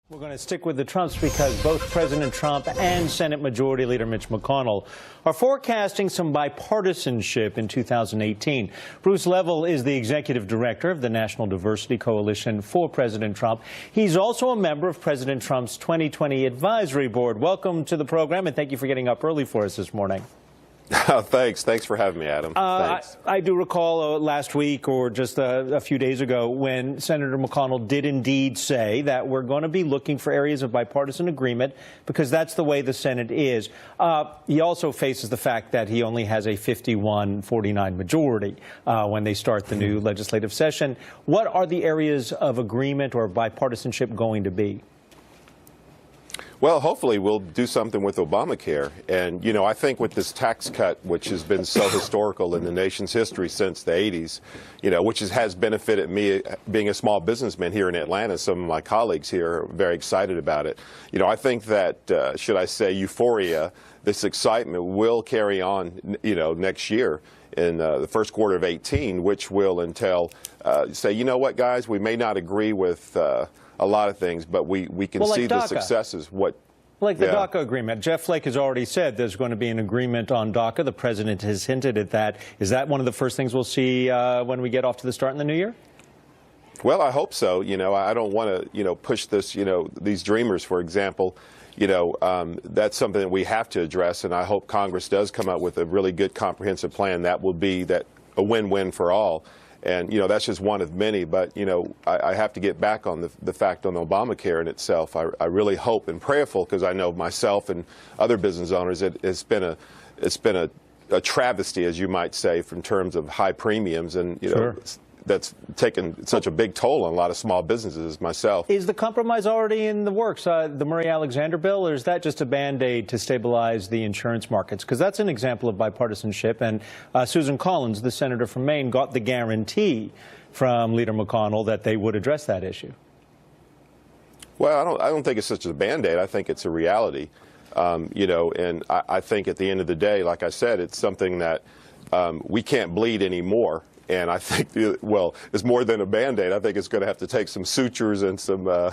We're going to stick with the Trumps because both President Trump and Senate Majority Leader Mitch McConnell are forecasting some bipartisanship in 2018. Bruce Levell is the executive director of the National Diversity Coalition for President Trump. He's also a member of President Trump's 2020 Advisory Board. Welcome to the program, and thank you for getting up early for us this morning. Thanks for having me, Adam. I do recall last week or just a few days ago when Senator McConnell did indeed say that we're going to be looking for areas of bipartisan agreement because that's the way the Senate is. He also faces the fact that he only has a 51-49 majority when they start the new legislative session. What are the areas of agreement or bipartisanship going to be? Well, hopefully we'll do something with Obamacare. And, you know, I think with this tax cut, which has been so historical in the nation's history since the 80s, you know, which has benefited me being a small businessman here in Atlanta. Some of my colleagues here are very excited about it. You know, I think that, should I say, euphoria, this excitement will carry on, you know, next year in the first quarter of 18, which will entail, say, you know what, guys, we may not agree with a lot of things, but we can see the successes. Like the DACA agreement. Jeff Flake has already said there's going to be an agreement on DACA. The president has hinted at that. Is that one of the first things we'll see when we get off to the start in the new year? Well, I hope so. You know, I don't want to, you know, push this, you know, these dreamers, for example. You know, that's something that we have to address, and I hope Congress does come up with a really good comprehensive plan that will be a win-win for all. And, you know, that's just one of many. But, you know, I have to get back on the fact on Obamacare in itself. I really hope and prayerful, because I know myself and other business owners, it's been a travesty, as you might say, in terms of high premiums. And, you know, that's taken such a big toll on a lot of small businesses myself. Is the compromise already in the works, the Murray-Alexander bill, or is that just a Band-Aid to stabilize the insurance markets? Because that's an example of bipartisanship. And Susan Collins, the senator from Maine, got the guarantee from Leader McConnell that they would address that issue. Well, I don't think it's such a Band-Aid. I think it's a reality. You know, and I think at the end of the day, like I said, it's something that we can't bleed anymore. And I think, well, it's more than a Band-Aid. I think it's going to have to take some sutures and some a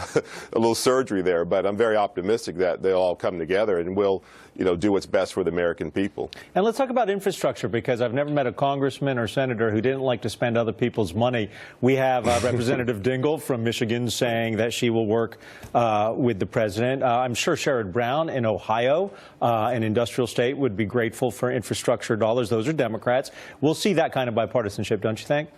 little surgery there. But I'm very optimistic that they'll all come together and we'll, you know, do what's best for the American people. And let's talk about infrastructure, because I've never met a congressman or senator who didn't like to spend other people's money. We have Representative Dingell from Michigan saying that she will work with the president. I'm sure Sherrod Brown in Ohio, an industrial state, would be grateful for infrastructure dollars. Those are Democrats. We'll see that kind of bipartisanship, don't you think?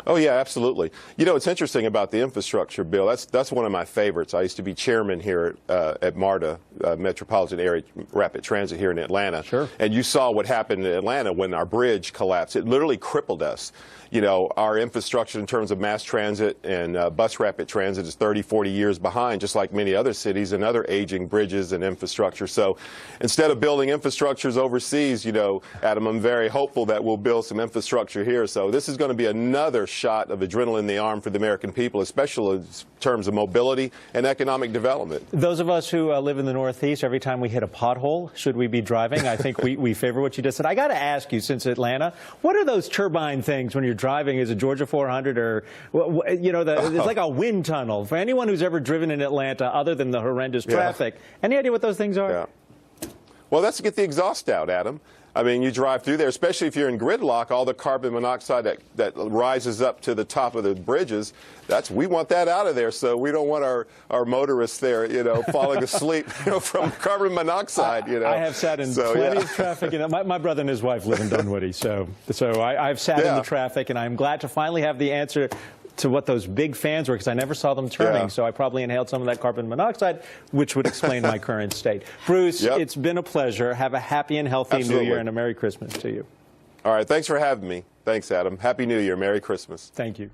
Oh, yeah, absolutely. You know, it's interesting about the infrastructure bill. That's one of my favorites. I used to be chairman here at MARTA, Metropolitan Area Rapid Transit here in Atlanta. Sure. And you saw what happened in Atlanta when our bridge collapsed. It literally crippled us. You know, our infrastructure in terms of mass transit and bus rapid transit is 30, 40 years behind, just like many other cities and other aging bridges and infrastructure. So instead of building infrastructures overseas, you know, Adam, I'm very hopeful that we'll build some infrastructure here. So this is going to be another shot of adrenaline in the arm for the American people, especially in terms of mobility and economic development. Those of us who live in the Northeast, every time we hit a pothole, should we be driving? I think we favor what you just said. I got to ask you, since Atlanta, what are those turbine things when you're driving? Is it Georgia 400 or, you know, it's like a wind tunnel. For anyone who's ever driven in Atlanta, other than the horrendous traffic, any idea what those things are? Yeah. Well, that's to get the exhaust out, Adam. I mean, you drive through there, especially if you're in gridlock, all the carbon monoxide that rises up to the top of the bridges, we want that out of there. So we don't want our motorists there, you know, falling asleep, you know, from carbon monoxide, you know. I have sat in plenty of traffic. You know, my brother and his wife live in Dunwoody, so I've sat in the traffic, and I'm glad to finally have the answer to what those big fans were, because I never saw them turning, so I probably inhaled some of that carbon monoxide, which would explain my current state. Bruce, it's been a pleasure. Have a happy and healthy New Year, and a Merry Christmas to you. All right, thanks for having me. Thanks, Adam. Happy New Year. Merry Christmas. Thank you.